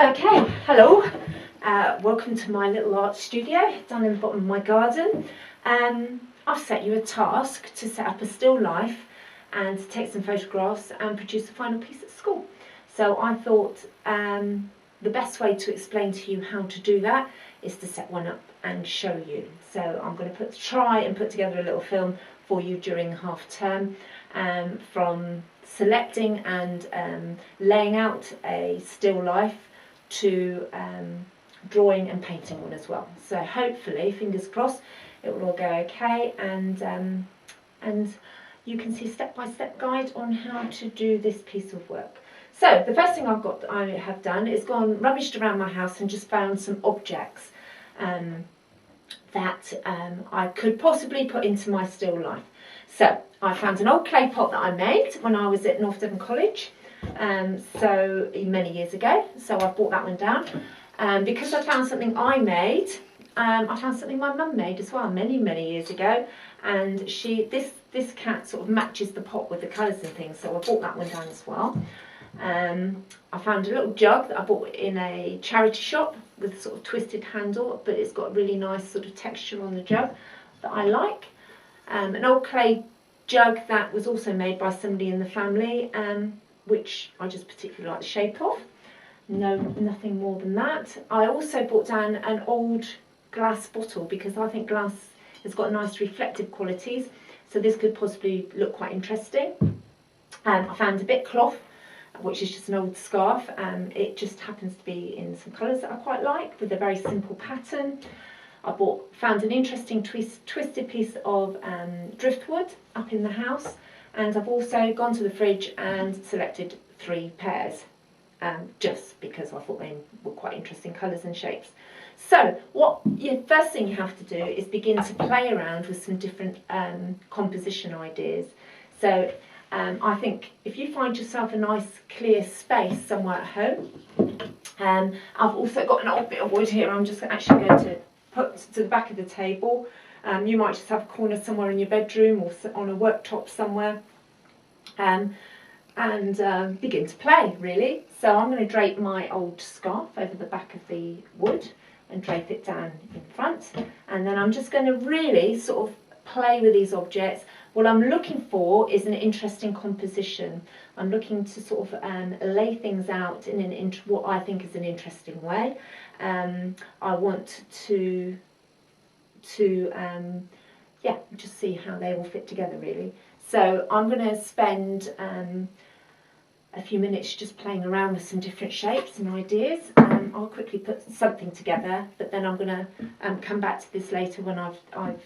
Okay, hello, welcome to my little art studio down in the bottom of my garden. I've set you a task to set up a still life and to take some photographs and produce the final piece at school. So I thought the best way to explain to you how to do that is to set one up and show you. So I'm going to try and put together a little film for you during half term, from selecting and laying out a still life to drawing and painting one as well. So hopefully, fingers crossed, it will all go okay, and you can see a step-by-step guide on how to do this piece of work. So the first thing I have done is gone rummaged around my house and just found some objects that I could possibly put into my still life. So I found an old clay pot that I made when I was at North Devon College, so many years ago. So I brought that one down. Because I found something I made, I found something my mum made as well many years ago, and this cat sort of matches the pot with the colours and things, so I brought that one down as well. I found a little jug that I bought in a charity shop with a sort of twisted handle, but it's got a really nice sort of texture on the jug that I like. An old clay jug that was also made by somebody in the family, which I just particularly like the shape of. No, nothing more than that. I also brought down an old glass bottle because I think glass has got nice reflective qualities, so this could possibly look quite interesting. I found a bit cloth, which is just an old scarf. It just happens to be in some colours that I quite like, with a very simple pattern. I found an interesting twisted piece of driftwood up in the house, and I've also gone to the fridge and selected 3 pairs, just because I thought they were quite interesting colours and shapes. So first thing you have to do is begin to play around with some different composition ideas. So I think if you find yourself a nice clear space somewhere at home, I've also got an old bit of wood here I'm just actually going to put to the back of the table. You might just have a corner somewhere in your bedroom or on a worktop somewhere, and begin to play, really. So I'm going to drape my old scarf over the back of the wood and drape it down in front, and then I'm just going to really sort of play with these objects. What I'm looking for is an interesting composition. I'm looking to sort of lay things out in what I think is an interesting way. I want to just see how they all fit together, really. So I'm going to spend a few minutes just playing around with some different shapes and ideas. I'll quickly put something together, but then I'm going to come back to this later when I've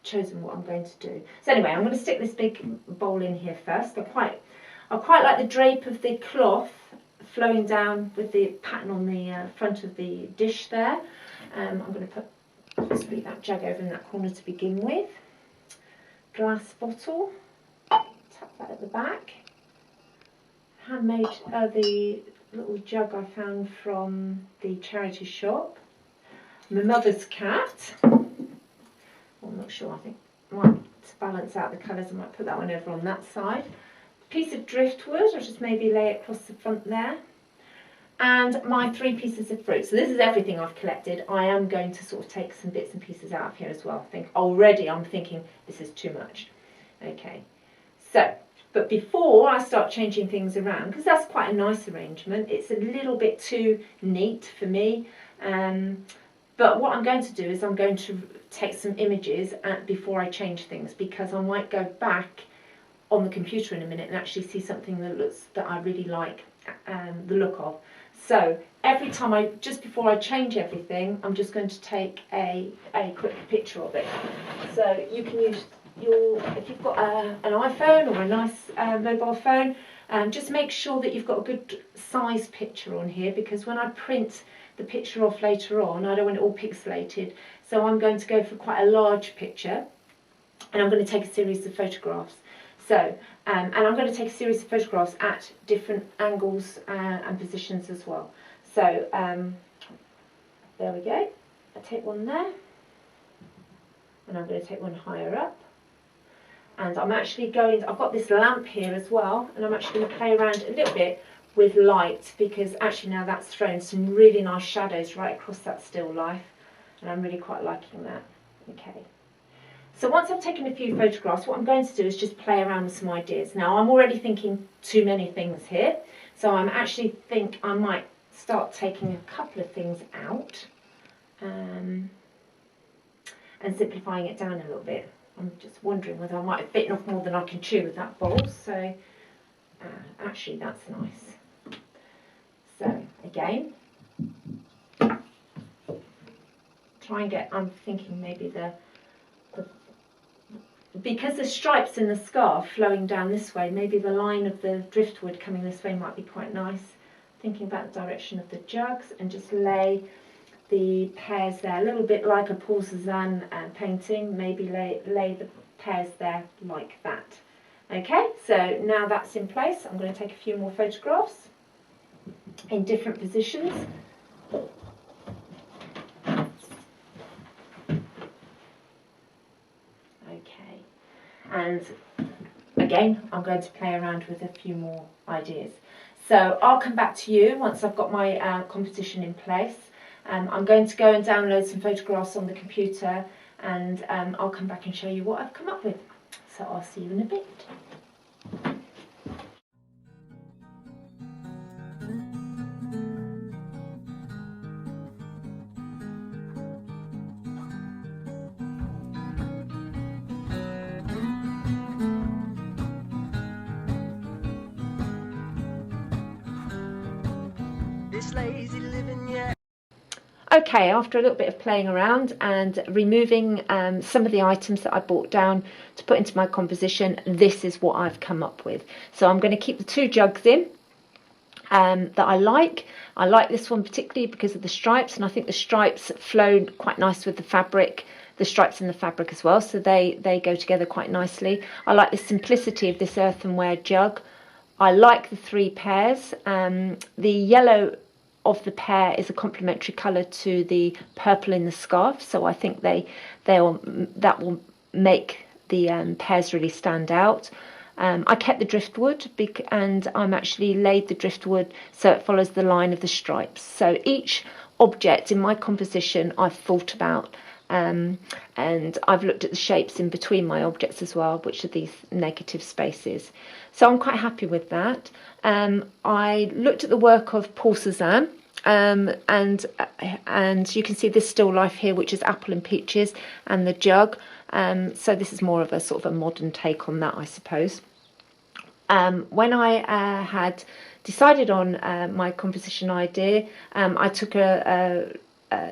chosen what I'm going to do. So anyway, I'm going to stick this big bowl in here first. I quite like the drape of the cloth flowing down with the pattern on the front of the dish there. I'm going to put possibly that jug over in that corner to begin with. Glass bottle, tap that at the back. Handmade the little jug I found from the charity shop. My mother's cat. I'm not sure, I think I might, to balance out the colours, I might put that one over on that side. Piece of driftwood, I'll just maybe lay it across the front there. And my 3 pieces of fruit. So this is everything I've collected. I am going to sort of take some bits and pieces out of here as well. I'm thinking this is too much. Okay, so, but before I start changing things around, because that's quite a nice arrangement, it's a little bit too neat for me. But what I'm going to do is I'm going to take some images before I change things, because I might go back on the computer in a minute and actually see something that I really like the look of. So every time just before I change everything, I'm just going to take a quick picture of it. So you can use if you've got an iPhone or a nice mobile phone, just make sure that you've got a good size picture on here, because when I print the picture off later on, I don't want it all pixelated. So I'm going to go for quite a large picture, and I'm going to take a series of photographs. So, and I'm going to take a series of photographs at different angles and positions as well. So, there we go. I take one there, and I'm going to take one higher up. And I'm actually I've got this lamp here as well, and I'm actually going to play around a little bit with light, because actually now that's thrown some really nice shadows right across that still life, and I'm really quite liking that. Okay. So once I've taken a few photographs, what I'm going to do is just play around with some ideas. Now I'm already thinking too many things here, so I'm actually think I might start taking a couple of things out and simplifying it down a little bit. I'm just wondering whether I might have bitten off more than I can chew with that bowl, so actually that's nice. So again, try and get, I'm thinking maybe because the stripes in the scarf flowing down this way, maybe the line of the driftwood coming this way might be quite nice. Thinking about the direction of the jugs, and just lay the pears there, a little bit like a Paul Cézanne painting, maybe lay the pears there like that. Okay, so now that's in place, I'm going to take a few more photographs in different positions. And again, I'm going to play around with a few more ideas. So I'll come back to you once I've got my composition in place. I'm going to go and download some photographs on the computer, and I'll come back and show you what I've come up with. So I'll see you in a bit. Lazy living, yeah. Okay, after a little bit of playing around and removing some of the items that I brought down to put into my composition, this is what I've come up with. So I'm going to keep the two jugs in that I like. I like this one particularly because of the stripes, and I think the stripes flow quite nice with the fabric, the stripes in the fabric as well, so they go together quite nicely. I like the simplicity of this earthenware jug. I like the three pears. The yellow of the pear is a complementary colour to the purple in the scarf, so I think that will make the pears really stand out. I kept the driftwood, and I'm actually laid the driftwood so it follows the line of the stripes. So each object in my composition I've thought about, and I've looked at the shapes in between my objects as well, which are these negative spaces. So I'm quite happy with that. I looked at the work of Paul Cézanne, and you can see this still life here, which is apple and peaches, and the jug. So this is more of a sort of a modern take on that, I suppose. When I had decided on my composition idea, I took a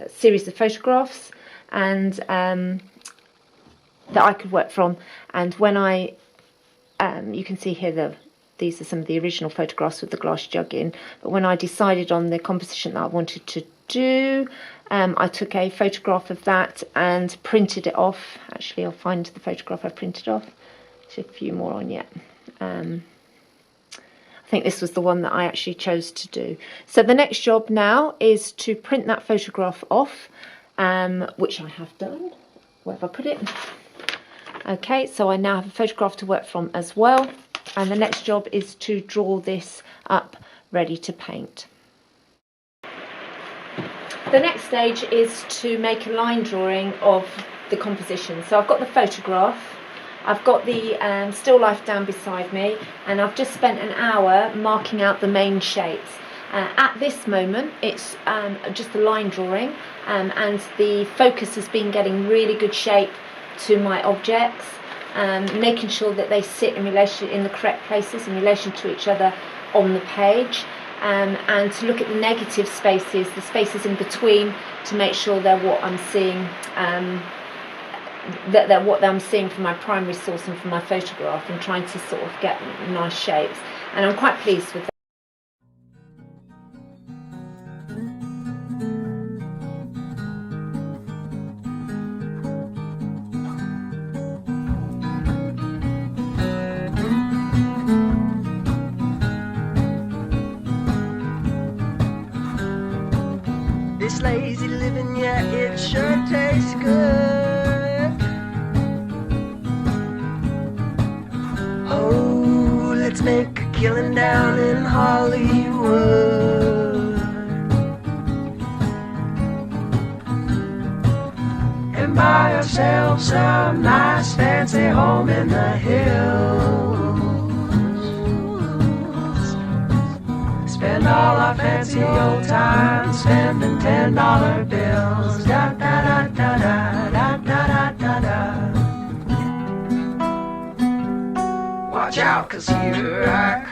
series of photographs and that I could work from, and when I you can see here these are some of the original photographs with the glass jug in, but when I decided on the composition that I wanted to do, I took a photograph of that and printed it off. Actually, I'll find the photograph I printed off. There's a few more on yet. I think this was the one that I actually chose to do. So the next job now is to print that photograph off, which I have done. Where have I put it? Okay, so I now have a photograph to work from as well, and the next job is to draw this up ready to paint. The next stage is to make a line drawing of the composition. So I've got the photograph, I've got the still life down beside me, and I've just spent an hour marking out the main shapes. At this moment it's just a line drawing, and the focus has been getting really good shape to my objects, making sure that they sit in the correct places in relation to each other on the page, and to look at the negative spaces, the spaces in between, to make sure they're what I'm seeing, that they're what I'm seeing from my primary source and from my photograph, and trying to sort of get nice shapes, and I'm quite pleased with that. This lazy living, yeah, it sure tastes good. Oh, let's make a killing down in Hollywood. ourselves a nice fancy home in the hills. Spend all our fancy old time spending $10 bills. Da da da da da da da da da. Watch out, 'cause here I